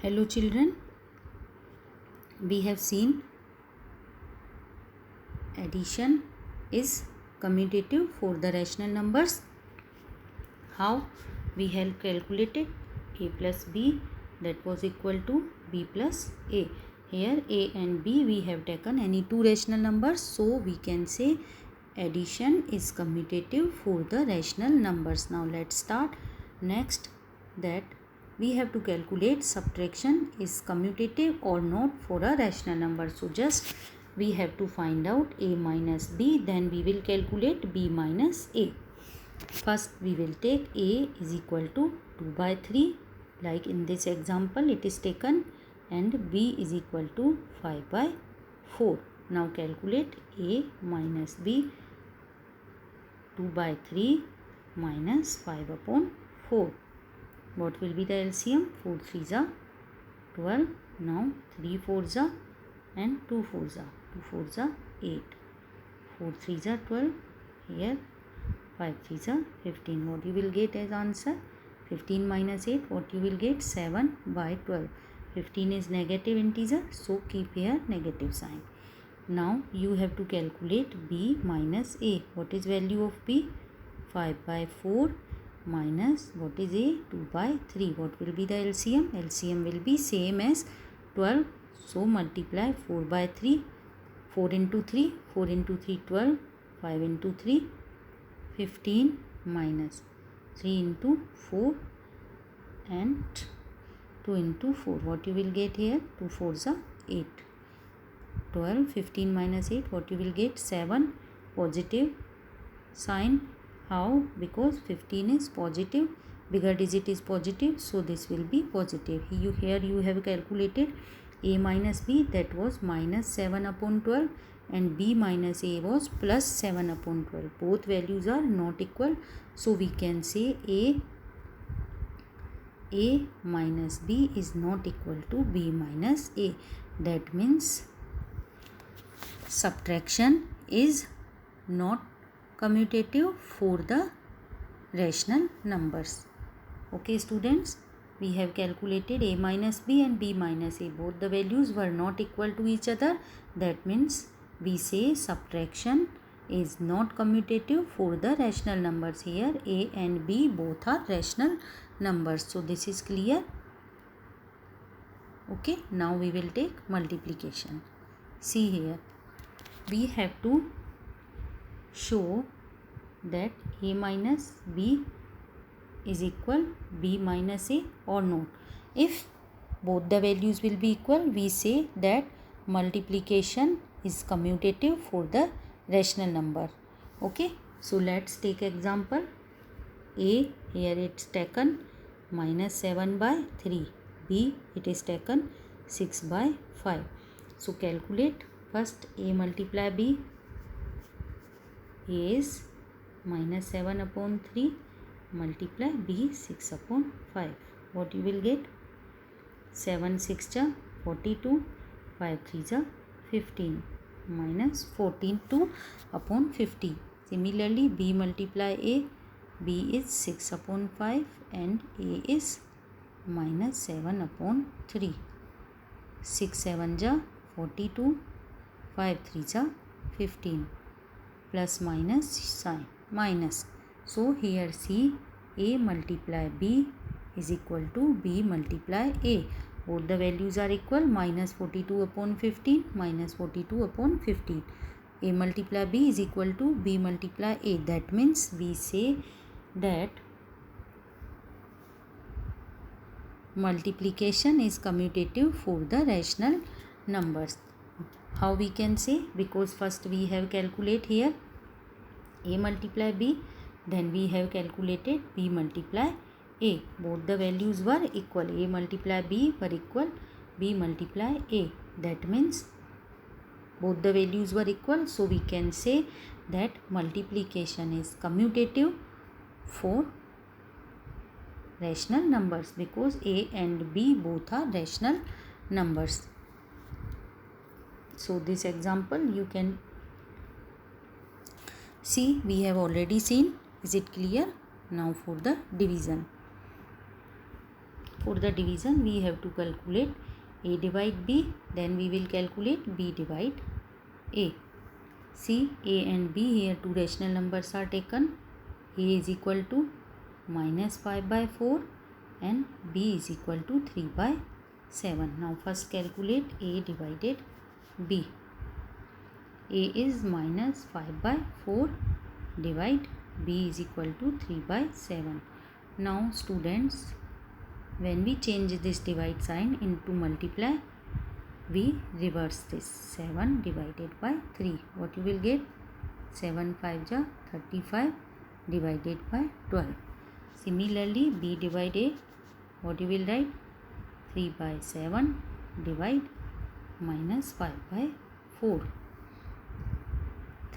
Hello children, we have seen addition is commutative for the rational numbers. How we have calculated a plus b, that was equal to b plus a. Here a and b we have taken any two rational numbers, so we can say addition is commutative for the rational numbers. Now let's start. Next, that we have to calculate subtraction is commutative or not for a rational number. So just we have to find out a minus b, then we will calculate b minus a. First we will take a is equal to 2 by 3, like in this example it is taken, and b is equal to 5 by 4. Now calculate a minus b. 2 by 3 minus 5 upon 4. What will be the LCM? 4 3s are 12. Now 3 4s are and 2 4s are. 2 4s are 8. 4 3s are 12. Here 5 3s are 15. What you will get as answer? 15 minus 8. What you will get? 7 by 12. 15 is negative integer, so keep here negative sign. Now you have to calculate b minus a. What is value of b? 5 by 4 minus what is a? 2 by 3. What will be the LCM? LCM will be same as 12. So multiply 4 by 3. 4 into 3. 4 into 3 12. 5 into 3 15 minus 3 into 4 and 2 into 4. What you will get here? 2 4s are 8. 12. 15 minus 8. What you will get? 7. Positive sign. How? Because 15 is positive, bigger digit is positive, so this will be positive. Here you have calculated a minus b, that was minus 7 upon 12, and b minus a was plus 7 upon 12. Both values are not equal, so we can say a minus b is not equal to b minus a. That means subtraction is not commutative for the rational numbers. Okay students, we have calculated a minus b and b minus a. Both the values were not equal to each other. That means we say subtraction is not commutative for the rational numbers. Here a and b both are rational numbers. So this is clear. Okay, now we will take multiplication. See here, we have to show that a minus b is equal b minus a or not. If both the values will be equal, we say that multiplication is commutative for the rational number. Okay, so let's take example. A, here it's taken minus 7 by 3. B, it is taken 6 by 5. So calculate. First a multiply b. A is minus 7 upon 3 multiply b 6 upon 5. What you will get? 7 6 are 42, 5 3 are 15 minus 14 2 upon 50. Similarly b multiply a. B is 6 upon 5 and a is minus 7 upon 3. 6 7 are 42, 5 3 are 15. Plus minus sign minus. So here see a multiply b is equal to b multiply a. Both the values are equal. Minus 42 upon 15 minus 42 upon 15. A multiply b is equal to b multiply a. That means we say that multiplication is commutative for the rational numbers. How we can say? Because first we have calculate here a multiply b, then we have calculated b multiply a. Both the values were equal. A multiply b were equal, b multiply a. That means both the values were equal, so we can say that multiplication is commutative for rational numbers because a and b both are rational numbers. So this example you can see, we have already seen. Is it clear? Now for the division. For the division we have to calculate A divide B, then we will calculate B divide A. See, A and B, here two rational numbers are taken. A is equal to minus 5 by 4 and B is equal to 3 by 7. Now first calculate A divided B. A is minus 5 by 4, divide B is equal to 3 by 7. Now students, when we change this divide sign into multiply, we reverse this. 7 divided by 3. What you will get? 7 5 ja 35 divided by 12. Similarly, B divide A. What you will write? 3 by 7 divide minus 5 by 4.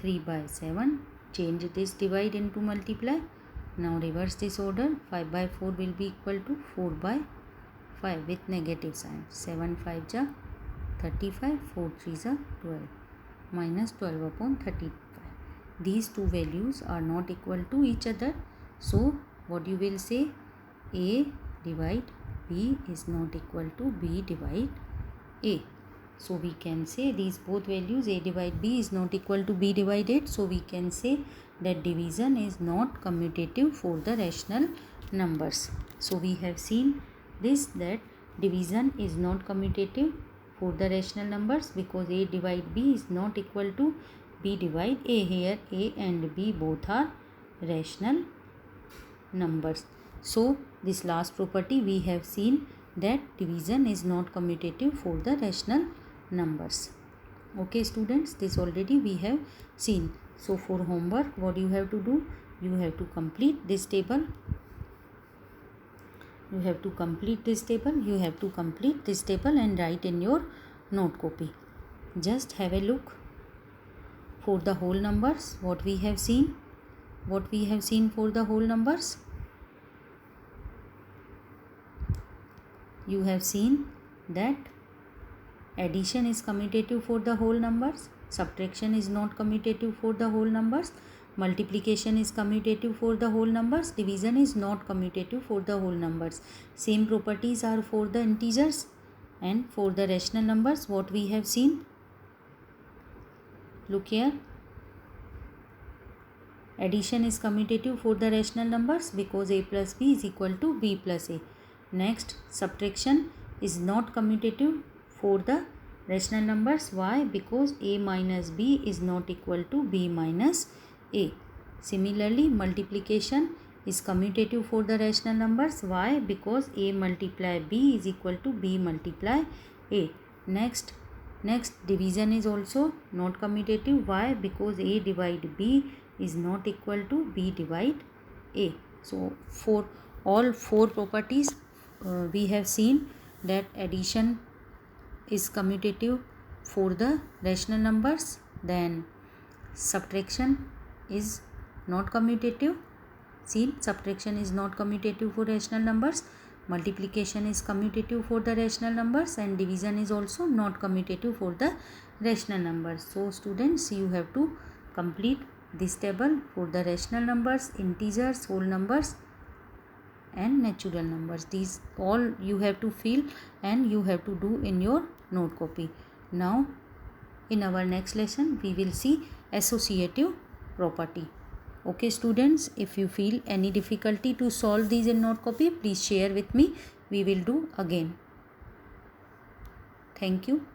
3 by 7. Change this divide into multiply. Now reverse this order. 5 by 4 will be equal to 4 by 5 with negative sign. 7 5 ja 35, 4 3 ja 12, minus 12 upon 35. These two values are not equal to each other. So what you will say? A divide B is not equal to B divide A. So we can say these both values, A divide B is not equal to B divided. So we can say that division is not commutative for the rational numbers. So we have seen this, that division is not commutative for the rational numbers because A divide B is not equal to B divide A. Here A and B both are rational numbers. So this last property we have seen, that division is not commutative for the rational numbers. Okay students, this already we have seen. So for homework, what you have to do? You have to complete this table. You have to complete this table. You have to complete this table and write in your note copy. Just have a look for the whole numbers. What we have seen? What we have seen for the whole numbers? You have seen that addition is commutative for the whole numbers, subtraction is not commutative for the whole numbers, multiplication is commutative for the whole numbers, division is not commutative for the whole numbers. Same properties are for the integers and for the rational numbers. What we have seen? Look here. Addition is commutative for the rational numbers because A plus B is equal to B plus A. Next, subtraction is not commutative for the rational numbers. Why? Because A minus B is not equal to B minus A. Similarly, multiplication is commutative for the rational numbers. Why? Because A multiply B is equal to B multiply A. Next, division is also not commutative. Why? Because A divide B is not equal to B divide A. So for all four properties we have seen that addition is commutative for the rational numbers, then subtraction is not commutative. See, subtraction is not commutative for rational numbers, multiplication is commutative for the rational numbers, and division is also not commutative for the rational numbers. So students, you have to complete this table for the rational numbers, integers, whole numbers and natural numbers. These all you have to fill and you have to do in your note copy. Now in our next lesson we will see associative property. Okay students, if you feel any difficulty to solve these in note copy, please share with me. We will do again. Thank you.